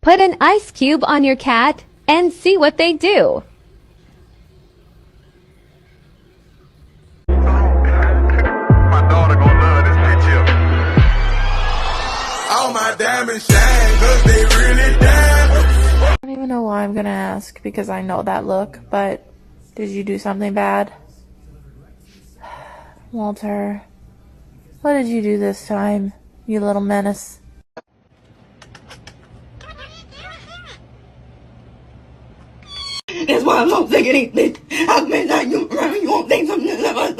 Put an ice cube on your cat and see what they do. My daughter gonna love this picture. All my diamonds shine, 'cause they really diamonds. I don't even know why I'm gonna ask, because I know that look, but did you do something bad? Walter, what did you do this time, you little menace? That's why I'm so sick of these bitches. I've been like you around, you won't think something about